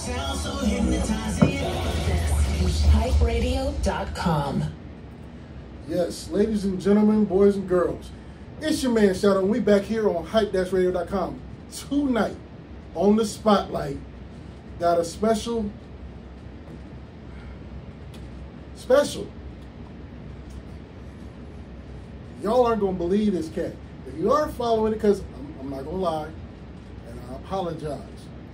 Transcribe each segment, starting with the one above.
sound so hypnotizing. HypeRadio.com. Yes, ladies and gentlemen, boys and girls, it's your man Shadow, and we back here on Hype-Radio.com tonight on the Spotlight. Got a special. Y'all aren't gonna believe this cat. If you are following it, because I'm not gonna lie, and I apologize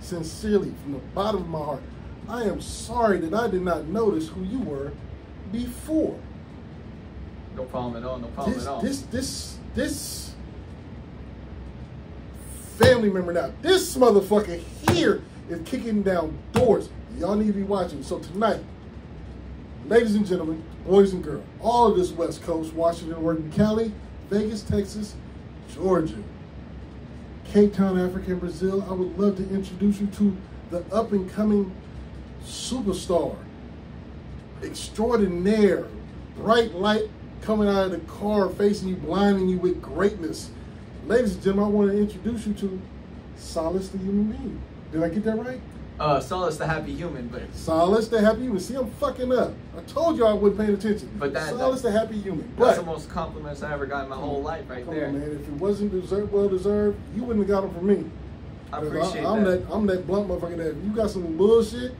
sincerely from the bottom of my heart. I am sorry that I did not notice who you were before. No problem at all. No problem at all. This family member now. This motherfucker here is kicking down doors. Y'all need to be watching. So tonight, ladies and gentlemen, boys and girls, all of this West Coast, Washington, Oregon, Cali, Vegas, Texas, Georgia, Cape Town, Africa, and Brazil, I would love to introduce you to the up-and-coming superstar, extraordinaire, bright light coming out of the car, facing you, blinding you with greatness. Ladies and gentlemen, I want to introduce you to SOLUS the human being. Did I get that right? Solus the happy human, but SOLUS the happy human. See, I'm fucking up. I told you I wasn't paying attention. But SOLUS the happy human. That's the most compliments I ever got in my whole life, right there. Come on, man. If it wasn't well deserved, you wouldn't have got them from me. I appreciate that. I'm that blunt motherfucker that if you got some bullshit,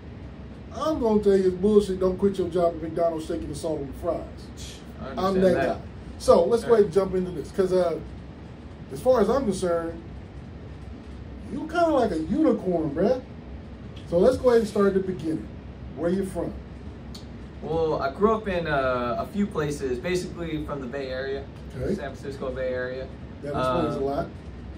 I'm gonna tell you it's bullshit. Don't quit your job at McDonald's shaking the salt on the fries. I'm that guy. So let's go ahead and jump into this, because as far as I'm concerned, you kind of like a unicorn, bruh. So let's go ahead and start at the beginning. Where you from? Well, I grew up in a few places, basically from the Bay Area, Okay. San Francisco Bay Area. That explains a lot.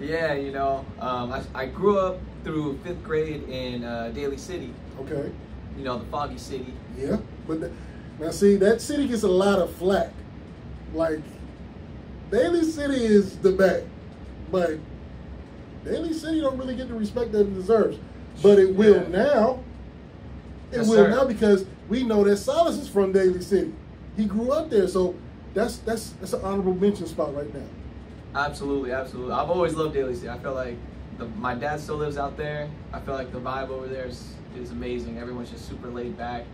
Yeah, you know, I grew up through 5th grade in Daly City. Okay. You know, the foggy city. Yeah, but now see, that city gets a lot of flack. Like, Daly City is the bag, but Daly City don't really get the respect that it deserves. But it will now. It will now, because we know that SOLUS is from Daly City. He grew up there, so that's an honorable mention spot right now. Absolutely, absolutely. I've always loved Daly City. I feel like my dad still lives out there. I feel like the vibe over there is amazing. Everyone's just super laid back.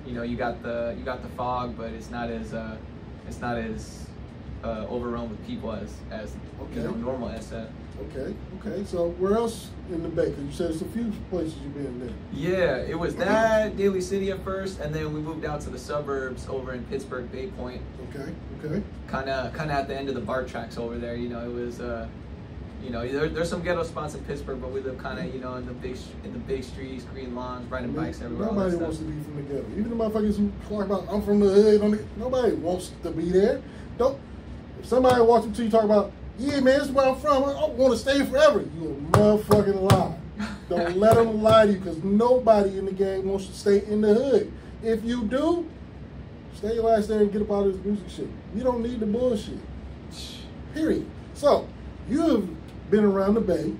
You know, you got the fog, but it's not as overrun with people as you know, normal SF. Okay. So where else in the Bay? Because you said it's a few places you've been there. Yeah, it was that Daly City at first, and then we moved out to the suburbs over in Pittsburgh, Bay Point. Okay. Kind of at the end of the BART tracks over there. You know, it was you know, there's some ghetto spots in Pittsburgh, but we live kind of, you know, in the big streets, green lawns, riding bikes everywhere. Nobody wants to be from the ghetto. Even the motherfuckers who talk about I'm from the hood, nobody wants to be there. If somebody walks up to you talk about, yeah, man, this is where I'm from, I want to stay forever. You a motherfucking lie. Don't let them lie to you, because nobody in the game wants to stay in the hood. If you do, stay your ass there and get up out of this music shit. You don't need the bullshit. Period. So, you have been around the Bay,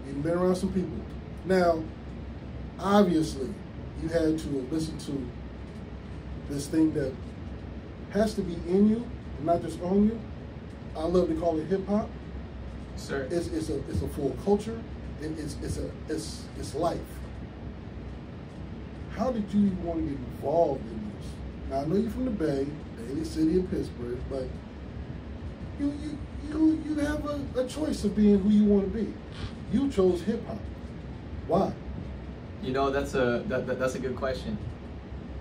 you've been around some people. Now, obviously, you had to listen to this thing that has to be in you, and not just on you. I love to call it hip hop. Sir, it's a full culture. It's life. How did you even want to get involved in this? Now I know you're from the Bay, Daly City, and Pittsburgh, but you have a choice of being who you want to be. You chose hip hop. Why? You know, that's a good question.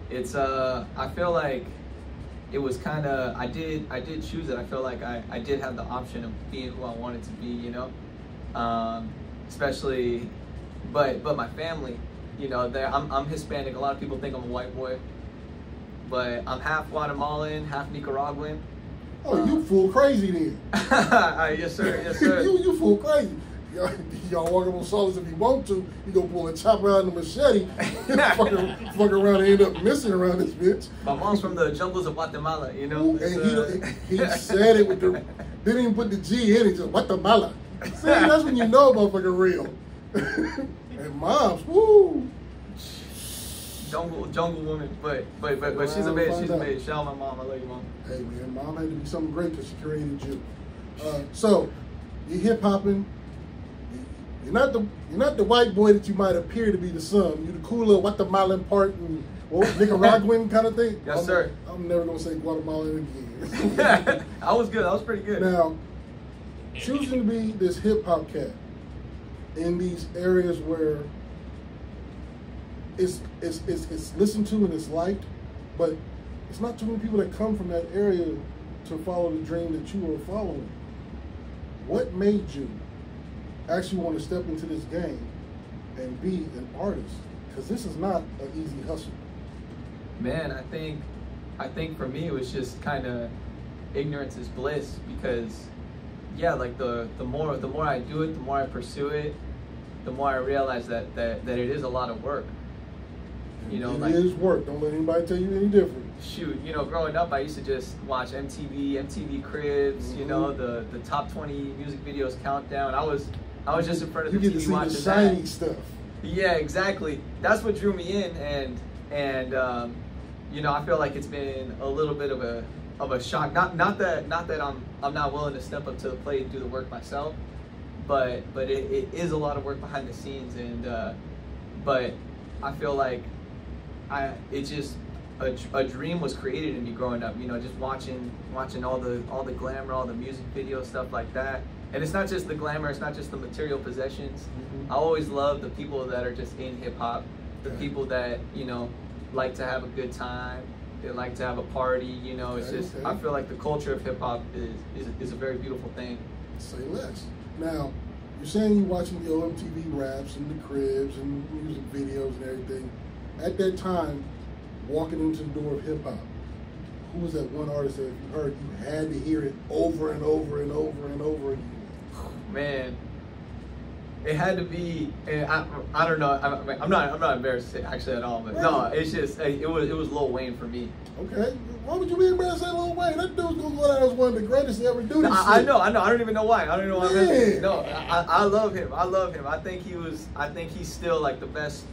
It's I feel like it was kind of, I did choose it. I feel like I did have the option of being who I wanted to be, you know, especially, but my family, you know, I'm Hispanic. A lot of people think I'm a white boy, but I'm half Guatemalan, half Nicaraguan. Oh, you fool crazy then. Yes, sir. Yes, sir. you fool crazy. Y'all walk up on SOLUS if you want to. You gonna pull a chopper out and a machete, fuck around and end up missing around this bitch. My mom's from the jungles of Guatemala, you know. And he said it with the, didn't even put the G in it, just Guatemala. See, that's when you know motherfucker real. And moms, woo. Jungle woman, but she's amazing. She's amazing. Shout out my mom. I love you, mom. Hey man, mom had to be something great because she created you. So you hip hopping. You're not the white boy that you might appear to be to some. You're the cool little Guatemalan part and Nicaraguan kind of thing. Yes, sir. I'm never gonna say Guatemalan again. That was good. That was pretty good. Now, choosing to be this hip hop cat in these areas where it's listened to and it's liked, but it's not too many people that come from that area to follow the dream that you were following. What made you actually want to step into this game and be an artist? Because this is not an easy hustle. Man, I think for me it was just kind of ignorance is bliss, because yeah, like the more I do it, the more I pursue it, the more I realize that it is a lot of work. You know, it is work. Don't let anybody tell you any different. Shoot, you know, growing up, I used to just watch MTV Cribs. You know, the top 20 music videos countdown. I was just in front of the TV watching the shiny stuff. Yeah, exactly. That's what drew me in, and you know, I feel like it's been a little bit of a shock. Not that I'm not willing to step up to the plate and do the work myself, but it is a lot of work behind the scenes, and but I feel like it just a dream was created in me growing up. You know, just watching all the glamour, all the music videos, stuff like that. And it's not just the glamour, it's not just the material possessions. I always love the people that are just in hip hop, the people that, you know, like to have a good time, they like to have a party. You know, it's just I feel like the culture of hip hop is a very beautiful thing. Say less. Now, you're saying you're watching the OMTV raps and the cribs and music videos and everything. At that time, walking into the door of hip hop, who was that one artist that if you heard, you had to hear it over and over and over and over again? Man, it had to be. And I don't know. I'm not embarrassed to say actually at all. But right. No, it's just it was Lil Wayne for me. Okay, why would you be embarrassed to say Lil Wayne? That dude's gonna go down as one of the greatest to ever do this. I know. I don't even know why. I don't even know why. No, I love him. I think he's still like the best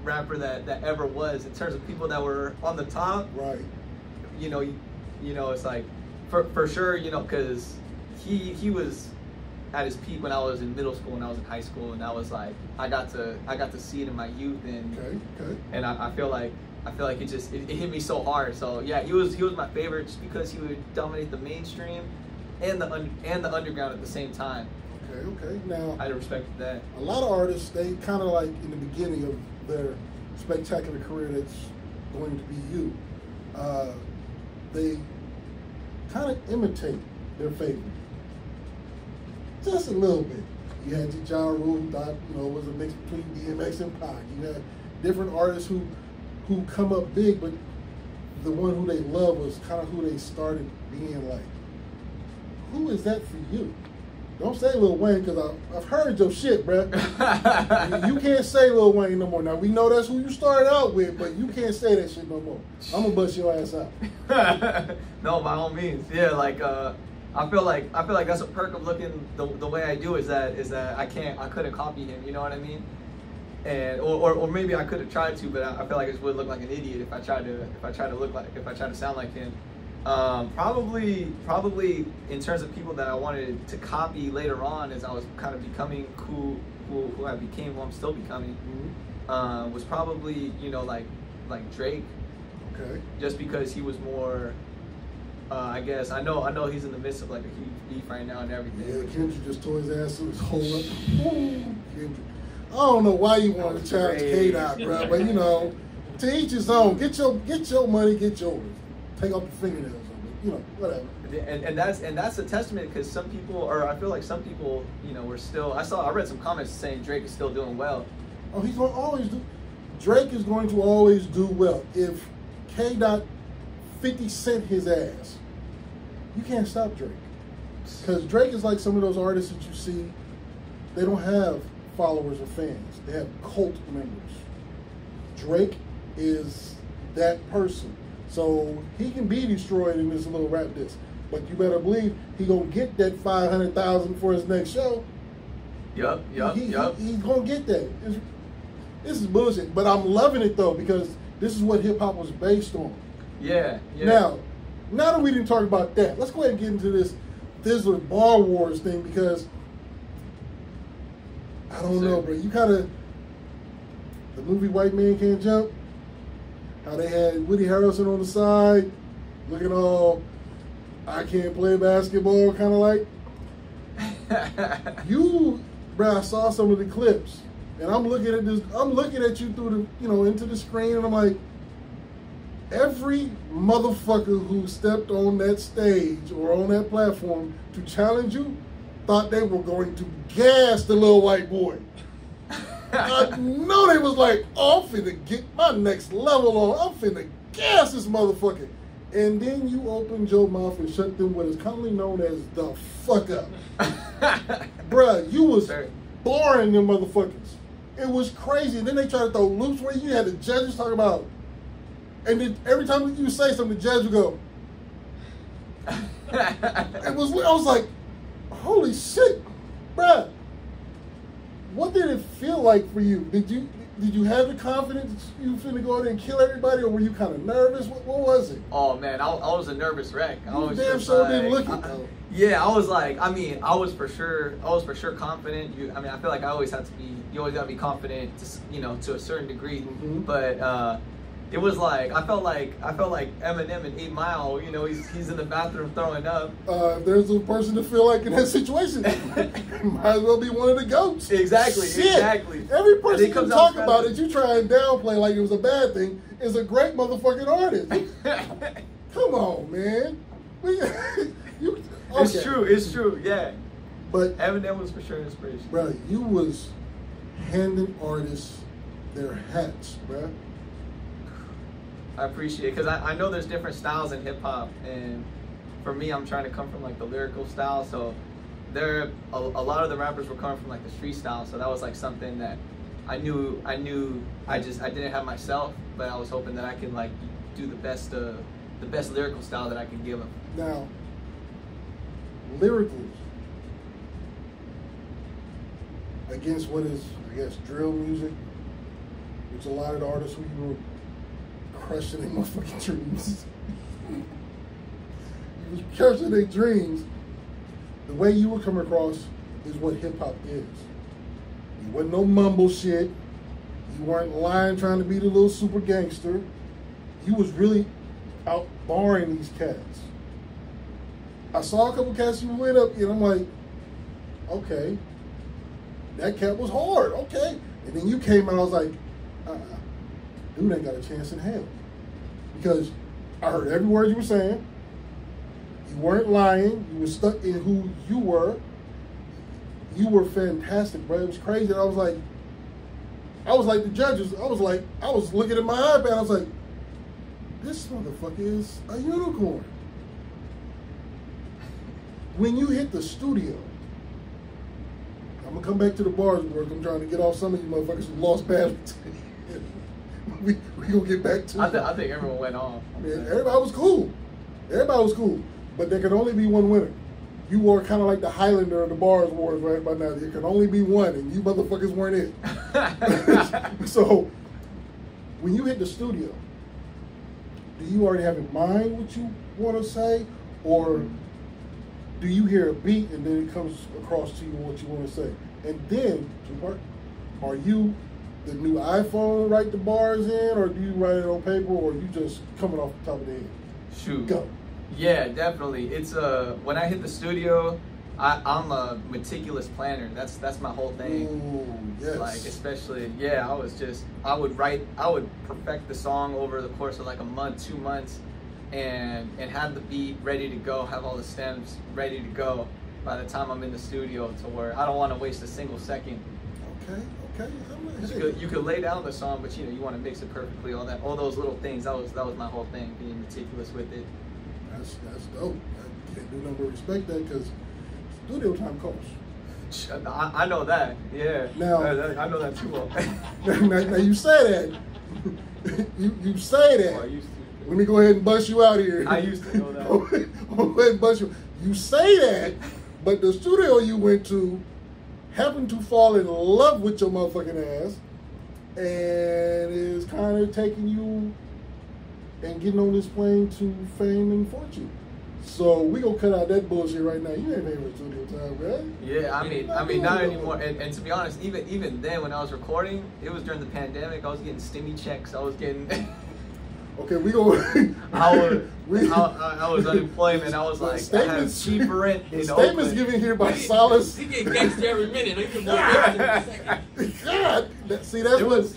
rapper that ever was in terms of people that were on the top. Right. You know, it's like for sure. You know, because he was at his peak when I was in middle school and I was in high school, and I was like I got to see it in my youth, and and I feel like it hit me so hard. So yeah, he was my favorite just because he would dominate the mainstream and the underground at the same time. Okay. Now I respected that. A lot of artists, they kind of like in the beginning of their spectacular career that's going to be you, they kind of imitate their favorite. Just a little bit. You had your Ja Rule, who thought, you know, was a mix between DMX and Pac. You had different artists who come up big, but the one who they love was kind of who they started being like. Who is that for you? Don't say Lil Wayne, because I've heard your shit, bruh. You can't say Lil Wayne no more. Now, we know that's who you started out with, but you can't say that shit no more. I'm going to bust your ass out. No, by all means. Yeah, like, I feel like that's a perk of looking the way I do is that I couldn't copy him, you know what I mean? And or maybe I could have tried to, but I feel like I just would look like an idiot if I tried to sound like him. Probably in terms of people that I wanted to copy later on as I was kind of becoming who I became, who I'm still becoming, was probably, you know, like Drake. Okay. Just because he was more, I guess, I know he's in the midst of like a huge beef right now and everything. Yeah, Kendrick just tore his ass to his whole up. Kendrick. I don't know why you want to challenge K-Dot, bro, but you know, to each his own. Get your money, get yours. Take off the fingernails of it, you know, whatever. And that's a testament, because some people, or I feel like some people, you know, were still. I read some comments saying Drake is still doing well. Oh, he's going to always do. Drake is going to always do well. If K-Dot 50 Cent his ass, you can't stop Drake, because Drake is like some of those artists that you see. They don't have followers or fans. They have cult members. Drake is that person. So he can be destroyed in this little rap disc, but you better believe he gonna get that 500,000 for his next show. Yup. He's gonna get that. This is bullshit, but I'm loving it though, because this is what hip hop was based on. Yeah. Now that we didn't talk about that, let's go ahead and get into this Thizzler Bar Wars thing, because I don't know, bro. You kind of the movie White Man Can't Jump. How they had Woody Harrelson on the side, looking all I can't play basketball, kind of like. You, bro. I saw some of the clips, and I'm looking at this. I'm looking at you through the, into the screen, and I'm like, every motherfucker who stepped on that stage or on that platform to challenge you thought they were going to gas the little white boy. I know they was like, oh, I'm finna get my next level on. I'm finna gas this motherfucker. And then you opened your mouth and shut them what is commonly known as the fuck up. Bruh, you was boring them motherfuckers. It was crazy. And then they tried to throw loops where you had the judges talking about, and then every time you say something, the judge would go. I was like, holy shit, bruh. What did it feel like for you? Did you have the confidence you finna go out there and kill everybody, or were you kind of nervous? What was it? Oh man, I was a nervous wreck. I was damn just sure like, didn't look it though. Yeah, I was like, I was for sure confident. I feel like I always have to be. You always gotta be confident, to a certain degree. Mm-hmm. But it was like I felt like Eminem in 8 Mile. He's in the bathroom throwing up. If there's a person to feel like in that situation, might as well be one of the goats. Exactly. Every person you talk about it. that you try and downplay like it was a bad thing is a great motherfucking artist. Come on, man. It's true. Yeah. But Eminem was for sure an inspiration. Bro, you was handing artists their hats, bro. I appreciate it because I know there's different styles in hip hop, and for me, I'm trying to come from like the lyrical style. So there, a lot of the rappers were coming from like the street style. So that was like something that I knew I didn't have myself, but I was hoping that I could like do the best lyrical style that I could give them. Now, lyricals against what is, I guess, drill music, which a lot of the artists who you were crushing their motherfucking dreams. You was crushing their dreams. The way you would come across is what hip hop is. You wasn't no mumble shit. You weren't lying trying to be the little super gangster. You was really out barring these cats. I saw a couple cats you went up, and I'm like, okay, that cat was hard, okay. And then you came out, I was like, dude ain't got a chance in hell. Because I heard every word you were saying. You weren't lying. You were stuck in who you were. You were fantastic, bro. It was crazy. And I was like the judges. I was looking at my iPad. I was like, this motherfucker is a unicorn. When you hit the studio, I'm gonna come back to the bars work. I'm trying to get off some of you motherfuckers who lost badly. we gonna get back to it. I think everyone went off. Man, everybody was cool. But there could only be one winner. You were kind of like the Highlander of the bars wars right by now. There could only be one, and you motherfuckers weren't it. So when you hit the studio, do you already have in mind what you want to say, or do you hear a beat and then it comes across to you what you want to say? And then, are you the new iPhone write the bars in, or do you write it on paper, or you just coming off the top of the head? Shoot. Go. Yeah, definitely. It's when I hit the studio, I'm a meticulous planner. That's my whole thing. Ooh, yes. Like especially, I would perfect the song over the course of like a month, 2 months, and have the beat ready to go, have all the stems ready to go by the time I'm in the studio, to where I don't want to waste a single second. Okay. You could lay down the song, but you want to mix it perfectly. All those little things. That was my whole thing, being meticulous with it. That's dope. I can't do nothing but respect that, because studio time costs. I know that. Yeah. Now I know that too well. now you say that. you say that. Oh, I used to. Let me go ahead and bust you out here. I used to know that. Go ahead and bust you. You say that, but the studio you went to happened to fall in love with your motherfucking ass, and is kind of taking you and getting on this plane to fame and fortune. So we gonna cut out that bullshit right now. You ain't paying for studio time, man. Yeah, I mean, not anymore. And to be honest, even then, when I was recording, it was during the pandemic. I was getting stimmy checks. I was getting. Okay, we gonna. I was unemployment. I was like, I have cheap rent in statements Oakland. given here by SOLUS. He get gangster every minute. He can more gangster every second. God, see that's what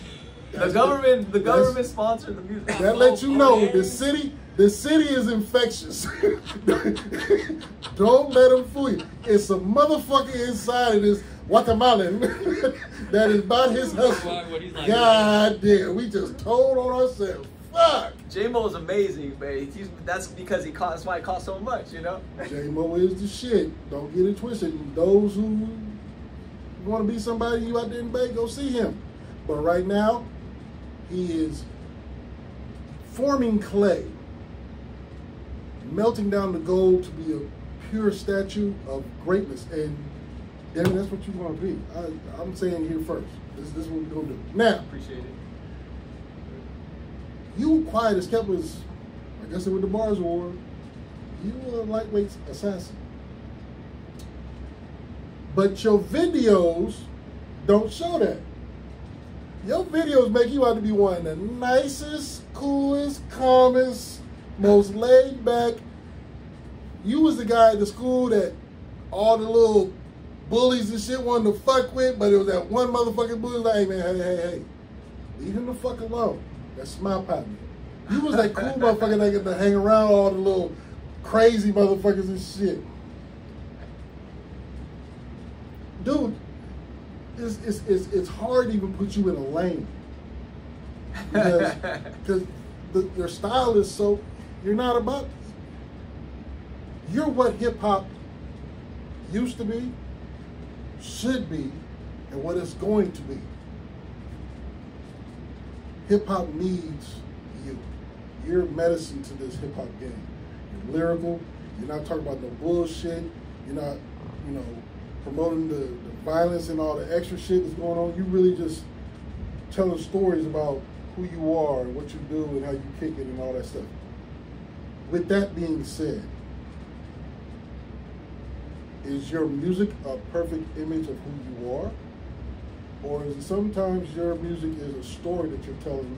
The government sponsored the music. that lets you know the city is infectious. Don't let them fool you. It's a motherfucker inside of this Guatemalan that is about his hustle. God damn, we just told on ourselves. Fuck. J-Mo is amazing, man. That's because that's why it costs so much, you know? J-Mo is the shit. Don't get it twisted. Those who want to be somebody you out there in the Bay, go see him. But right now, he is forming clay, melting down the gold to be a pure statue of greatness. And damn it, that's what you want to be. I'm saying here first. This is what we're going to do. Now, Appreciate it. you quiet as kept was, like I said with the Bars Award, you a lightweight assassin. But your videos don't show that. Your videos make you out to be one of the nicest, coolest, calmest, most laid back. You was the guy at the school that all the little bullies and shit wanted to fuck with, but it was that one motherfucking bully like, hey man, hey, leave him the fuck alone. That's my partner. You was that cool motherfucker that get to hang around all the little crazy motherfuckers and shit. Dude, it's hard to even put you in a lane. Because your style is so, you're not about, you're what hip hop used to be, should be, and what it's going to be. Hip hop needs you. You're medicine to this hip hop game. You're lyrical. You're not talking about no bullshit. You're not, promoting the violence and all the extra shit that's going on. You really just telling stories about who you are and what you do and how you kick it and all that stuff. With that being said, is your music a perfect image of who you are? Or is it sometimes your music is a story that you're telling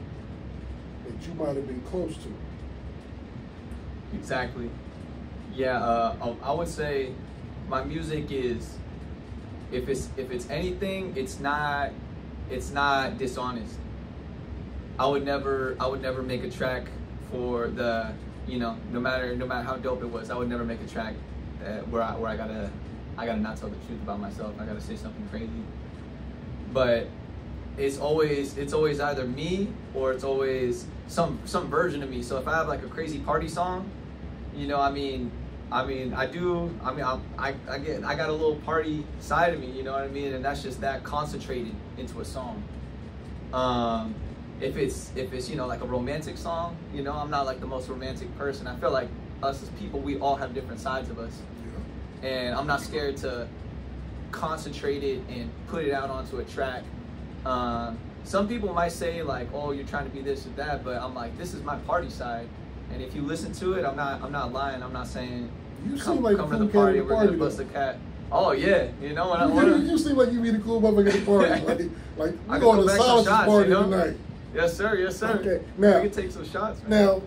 that you might have been close to? Exactly. Yeah, I would say my music is, if it's anything, it's not dishonest. I would never make a track for the, no matter how dope it was, I would never make a track where I gotta not tell the truth about myself. I gotta say something crazy. But it's always either me or it's always some version of me. So if I have like a crazy party song, I got a little party side of me, you know what I mean? And that's just that concentrated into a song. If it's like a romantic song, I'm not like the most romantic person. I feel like us as people, we all have different sides of us. Yeah. And I'm not scared to concentrate it and put it out onto a track. Some people might say like, oh, you're trying to be this or that, but I'm like, this is my party side. And if you listen to it, I'm not lying. I'm not saying come to the party, we're gonna bust a cat. Oh yeah, you seem like you be the cool motherfucker at the party. like we're going to SOLUS party tonight. Yes sir, yes sir. Okay, now we can take some shots, man. Now,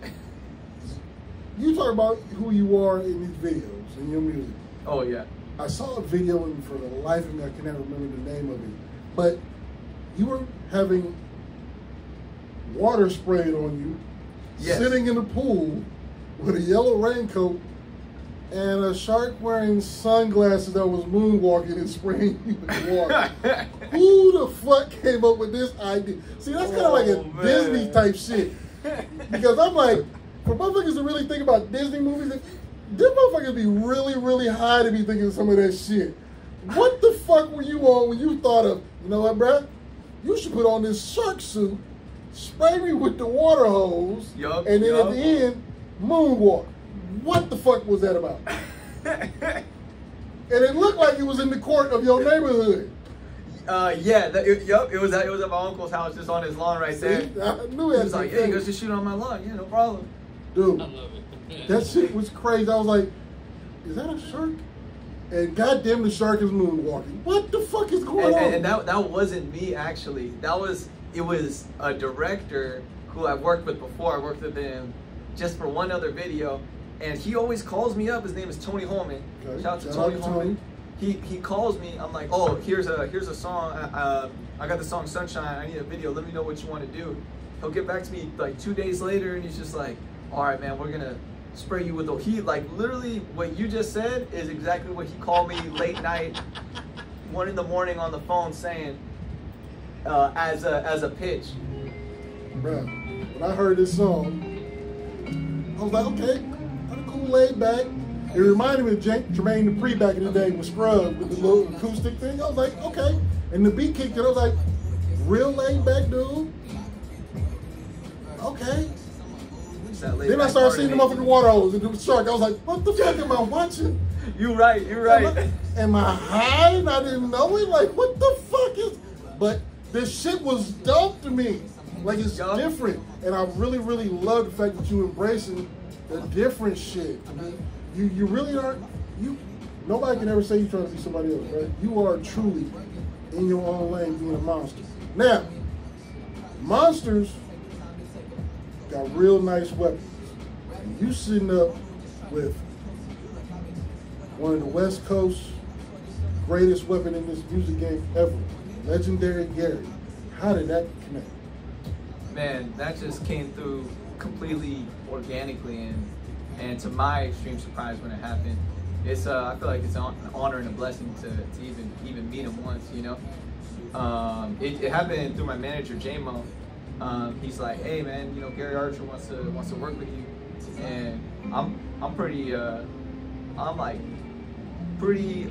you talk about who you are in these videos, in your music. Oh yeah. I saw a video, and for the life of me, I can never remember the name of it. But you were having water sprayed on you, yes, sitting in a pool with a yellow raincoat and a shark wearing sunglasses that was moonwalking and spraying you with water. Who the fuck came up with this idea? See, that's kind of like a Disney type shit. Because I'm like, for motherfuckers to really think about Disney movies, them motherfuckers be really, really high to be thinking some of that shit. What the fuck were you on when you thought of, you know what, bruh? You should put on this shark suit, spray me with the water hose, and then at the end, moonwalk. What the fuck was that about? And it looked like it was in the court of your neighborhood. It was at my uncle's house, just on his lawn right there. I knew it. He was like, "Yeah, you guys just shoot on my lawn. Yeah, no problem." Dude, I love it. that shit was crazy. I was like, is that a shark? And goddamn, the shark is moonwalking. What the fuck is going on? And that wasn't me, actually. It was a director who I've worked with before. I worked with him just for one other video, and he always calls me up. His name is Tony Holman. Okay. Shout out to Tony Holman. He calls me. I'm like, oh, here's a song. I got the song Sunshine. I need a video. Let me know what you want to do. He'll get back to me like 2 days later, and he's just like, all right, man, we're gonna spray you with the heat. Like literally, what you just said is exactly what he called me late night, 1 in the morning on the phone, saying as a pitch. Bruh, when I heard this song, I was like, okay, kind of cool, laid back. It reminded me of Jermaine Dupri back in the day with Scrub with the little acoustic thing. I was like, okay. And the beat kicked in. I was like, real laid back dude. Okay. Then I started seeing the motherfucking water hose and the shark. I was like, what the fuck am I watching? You're right. Am I high and I didn't know it? Like, what the fuck is... But this shit was dope to me. Like, it's different. And I really, really love the fact that you embracing the different shit. I mean, you really aren't... Nobody can ever say you're trying to be somebody else, right? You are truly in your own lane being a monster. Now, monsters got real nice weapons. And you sitting up with one of the West Coast greatest weapon in this music game ever, Legendary Gary. How did that connect? Man, that just came through completely organically, and to my extreme surprise when it happened. It's I feel like it's an honor and a blessing to even meet him once, you know. It happened through my manager J-Mo. He's like, hey man, you know, Gary Archer wants to work with you, and I'm pretty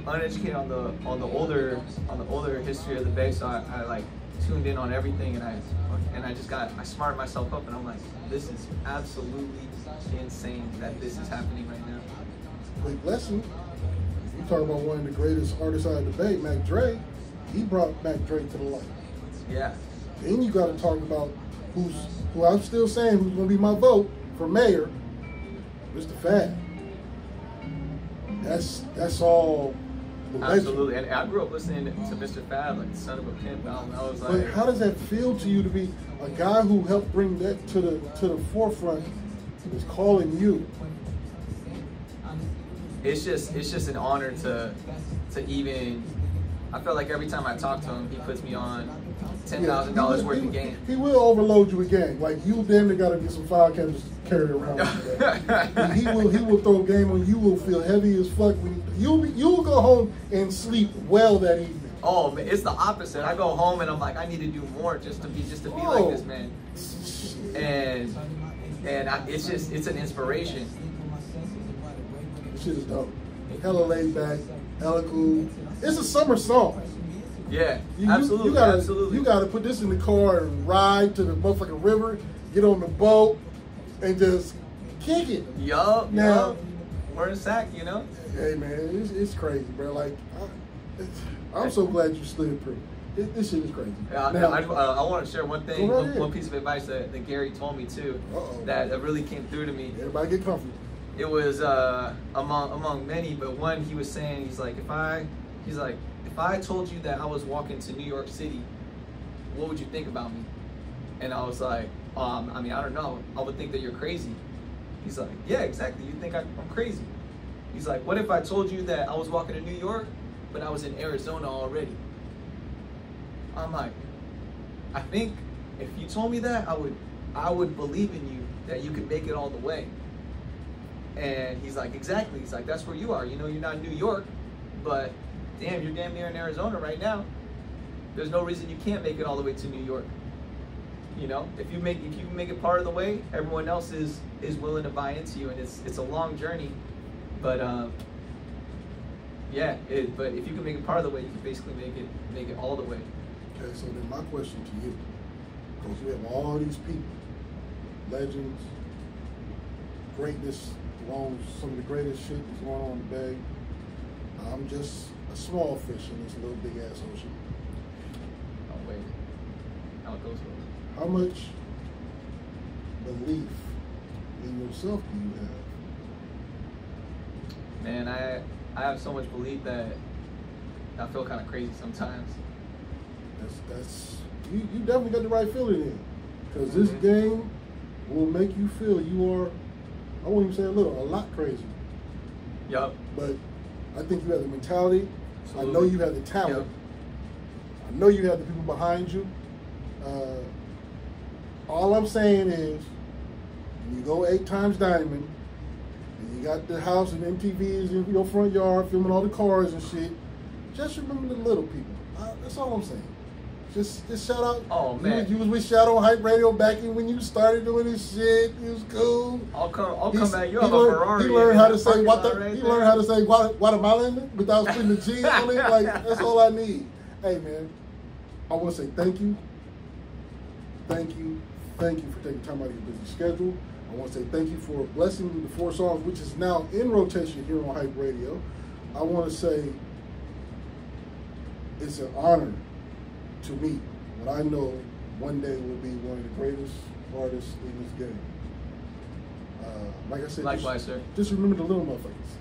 uneducated on the older history of the Bay, so I like tuned in on everything, and I smarted myself up, and I'm like, this is absolutely insane that this is happening right now. Big blessing. You talk about one of the greatest artists out of the Bay, Mac Dre. He brought Mac Dre to the light. Yeah. Then you got to talk about who I'm still saying who's going to be my vote for mayor, Mr. Fab. That's all. Absolutely, and I grew up listening to Mr. Fab, like Son of a Pimp album. I was like, but how does that feel to you to be a guy who helped bring that to the forefront? Is calling you. It's just an honor to even. I feel like every time I talk to him, he puts me on $10,000 worth of game. He will overload you with game. Like you damn near gotta get some file cabinets carried around. He will throw game on you. You will feel heavy as fuck. You'll go home and sleep well that evening. Oh man, it's the opposite. I go home and I'm like, I need to do more just to be like this man. And it's an inspiration. This shit is dope. Hella laid back, hella cool. It's a summer song. Yeah, absolutely. You gotta put this in the car and ride to the motherfucking river, get on the boat, and just kick it. Yup. Now, we're in sack, you know. Hey man, it's crazy, bro. Like, I'm so glad you slid through. This shit is crazy. Now, I want to share one thing, one piece of advice that Gary told me too, that really came through to me. Everybody get comfortable. It was among many, but one he was saying, he's like, if I told you that I was walking to New York City, what would you think about me? And I was like, I mean, I don't know. I would think that you're crazy. He's like, yeah, exactly. You think I'm crazy. He's like, what if I told you that I was walking to New York, but I was in Arizona already? I'm like, I think if you told me that, I would believe in you that you could make it all the way. And he's like, exactly. He's like, that's where you are. You know, you're not in New York, but damn, you're damn near in Arizona right now. There's no reason you can't make it all the way to New York. You know, if you make it part of the way, everyone else is willing to buy into you, and it's a long journey, but yeah. But if you can make it part of the way, you can basically make it all the way. Okay, so then my question to you, because you have all these people, legends, greatness, along some of the greatest shit that's going on in the Bay. I'm just a small fish in this little big ass ocean. Oh wait, how it goes. How much belief, in yourself do you have? Man, I have so much belief that I feel kind of crazy sometimes. That's you definitely got the right feeling in, because this game will make you feel you are, I won't even say a lot crazy. Yup. But I think you have the mentality. Absolutely. I know you have the talent. Yep. I know you have the people behind you. All I'm saying is, when you go 8 times Diamond, and you got the house and MTVs in your front yard filming all the cars and shit, just remember the little people. That's all I'm saying. Just shout out. Oh man, you was with Shadow Hype Radio back in when you started doing this shit. It was cool. I'll come back. You have a Ferrari. He learned how to say he learned how to say Guatemala without putting the G on it. Like, that's all I need. Hey man, I want to say thank you. Thank you for taking time out of your busy schedule. I want to say thank you for blessing me with the 4 songs, which is now in rotation here on Hype Radio. I want to say it's an honor to meet what I know one day will be one of the greatest artists in this game. Like I said, likewise, sir. Just remember the little motherfuckers.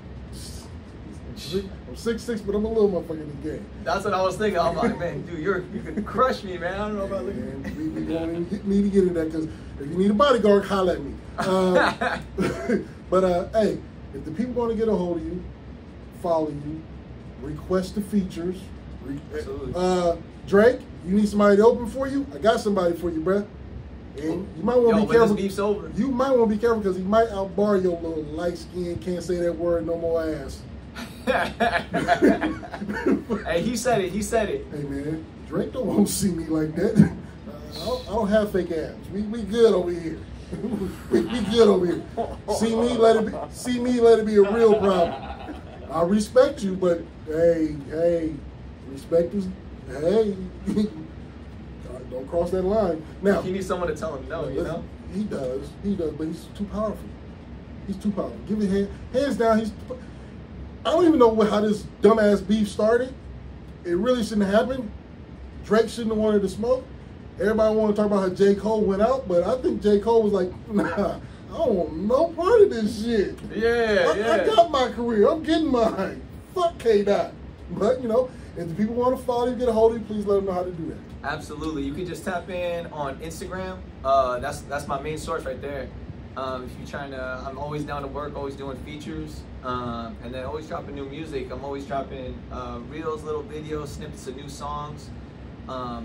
I'm 6'6", but I'm a little motherfucker in the game. That's what I was thinking. I'm like, man, dude, you can crush me, man. I don't know about looking. We won't need to get into that, because if you need a bodyguard, holla at me. But hey, if the people want to get a hold of you, follow you, request the features. Absolutely. Drake, you need somebody to open for you? I got somebody for you, bruh. And you might want to be careful. This beef's over. You might want to be careful, because he might outbar your little light skin, can't say that word no more ass. Hey, he said it. Hey man, Drake don't want to see me like that. I don't have fake abs. We good over here. we good over here. See me, let it be a real problem. I respect you, but hey, respect is, hey, don't cross that line. Now, he needs someone to tell him no, you know? He does, but he's too powerful. He's too powerful. Give it hands down. I don't even know how this dumbass beef started. It really shouldn't have happened. Drake shouldn't have wanted to smoke. Everybody want to talk about how J. Cole went out, but I think J. Cole was like, nah, I don't want no part of this shit. I got my career. I'm getting mine. Fuck K-Dot. But, you know, if the people want to follow you, get a hold of you, please let them know how to do that. Absolutely. You can just tap in on Instagram. That's my main source right there. If you're trying to, I'm always down to work, always doing features, and then always dropping new music. I'm always dropping reels, little videos, snippets of new songs,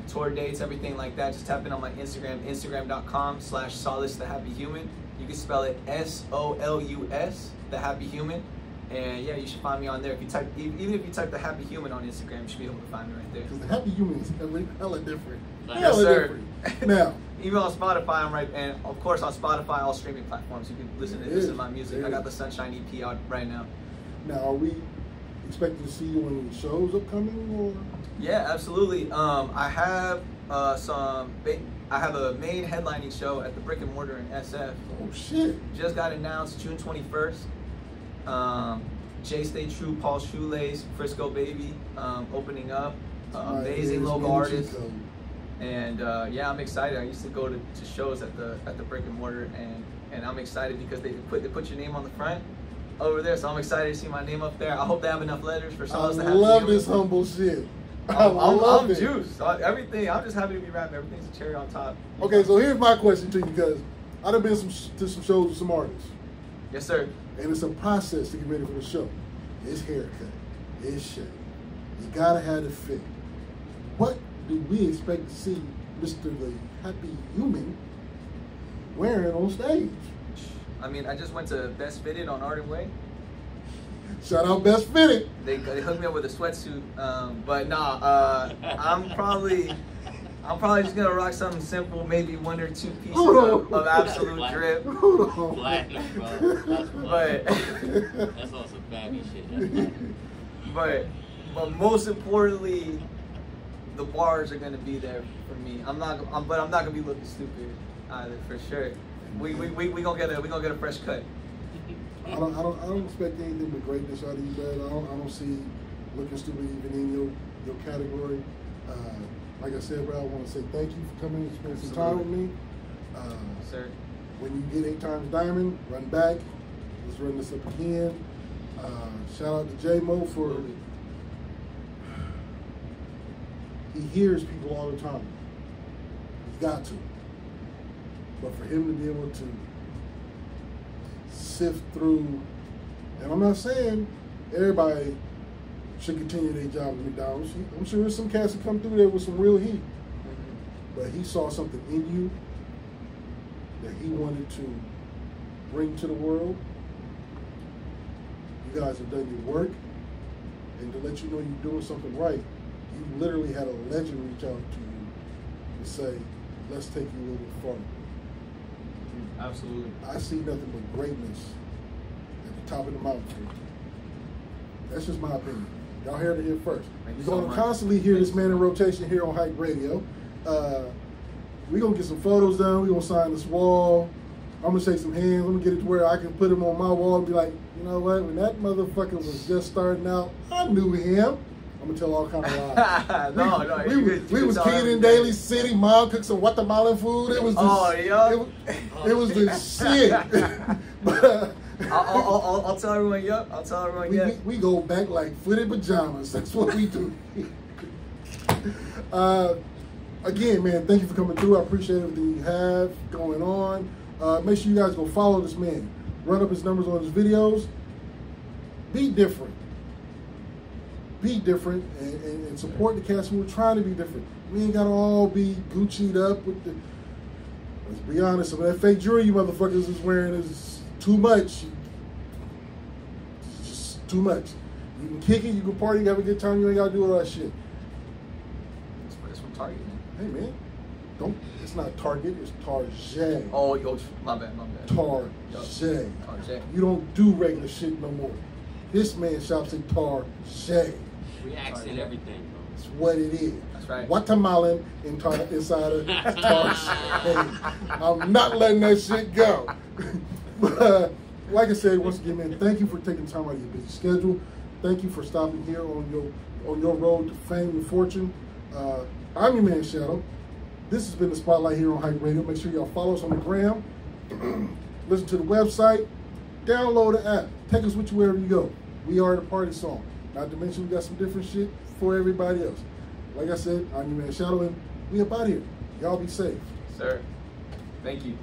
tour dates, everything like that. Just tap in on my Instagram, instagram.com/solus the happy human. You can spell it SOLUS, the happy human. And yeah, you should find me on there. If you type, even if you type the happy human on Instagram, you should be able to find me right there. Because the happy human is hella different. Yes, sir. Different. Now, even on Spotify, I'm right, and of course on Spotify, all streaming platforms, you can listen to my music. I got the Sunshine EP out right now. Now, are we expecting to see you on any shows upcoming, or? Yeah, absolutely. I have I have a main headlining show at the Brick and Mortar in SF. Oh shit! Just got announced June 21st. Jay Stay True, Paul Shoelace, Frisco Baby, opening up. Amazing local artist. And yeah, I'm excited. I used to go to shows at the Brick and Mortar, and I'm excited because they put your name on the front over there. So I'm excited to see my name up there. I hope they have enough letters for some of us to have. I love this humble shit. I'm juiced. Everything. I'm just happy to be rapping. Everything's a cherry on top. Okay, so here's my question to you, because I've been to some shows with some artists. Yes, sir. And it's a process to get ready for the show. It's haircut. It's shape. You gotta have it fit. What do we expect to see Mr. the Happy Human wearing on stage? I mean, I just went to Best Fitted on Art and Way. Shout out Best Fitted. They hooked me up with a sweatsuit, but nah. I'm probably just gonna rock something simple, maybe 1 or 2 pieces of absolute drip. Black, bro. But that's on some baggy shit. but most importantly, the bars are gonna be there for me. I'm not gonna be looking stupid either, for sure. We gonna get a fresh cut. I don't expect anything but greatness out of you, man. I don't see looking stupid even in your category. Like I said, bro, I want to say thank you for coming and spending some time with me. Sir. When you get 8 times diamond, run back. Let's run this up again. Shout out to J-Mo for, he hears people all the time. He's got to. But for him to be able to sift through, and I'm not saying everybody should continue their job at McDonald's. I'm sure there's some cats that come through there with some real heat. But he saw something in you that he wanted to bring to the world. You guys have done your work, and to let you know you're doing something right, you literally had a legend reach out to you and say, let's take you a little bit farther. Absolutely. I see nothing but greatness at the top of the mountain. That's just my opinion. Y'all heard it here first. You're going to constantly hear this man in rotation here on Hype Radio. We're going to get some photos done. We're going to sign this wall. I'm going to shake some hands. I'm going to get it to where I can put him on my wall and be like, you know what? When that motherfucker was just starting out, I knew him. I'm going to tell all kind of lies. We was kid in Daly City. Mom cooked some Guatemalan food. It was it was the shit. But, I'll tell everyone, yup. I'll tell everyone, yeah. We go back like footed pajamas. That's what we do. Again, man, thank you for coming through. I appreciate everything you have going on. Make sure you guys go follow this man. Run up his numbers on his videos. Be different. Be different and support the cats who are trying to be different. We ain't got to all be Gucci'd up with the... Let's be honest, some of that fake jewelry you motherfuckers is wearing is too much. It's just too much. You can kick it, you can party, you can have a good time, you ain't got to do all that shit. It's from Target, man. Hey, man. It's not Target, it's Target. Oh, my bad. Target. Target. You don't do regular shit no more. This man shops at Target. We accent everything, bro. It's what it is. That's right. Guatemalan inside of Target. I'm not letting that shit go. But, like I said, once again, man, thank you for taking time out of your busy schedule. Thank you for stopping here on your road to fame and fortune. I'm your man, Shadow. This has been the Spotlight here on Hype Radio. Make sure y'all follow us on the gram. Listen to the website. Download the app. Take us with you wherever you go. We are the party song. Not to mention we got some different shit for everybody else. Like I said, I'm your man, Shadow, and we up out here. Y'all be safe. Sir, thank you.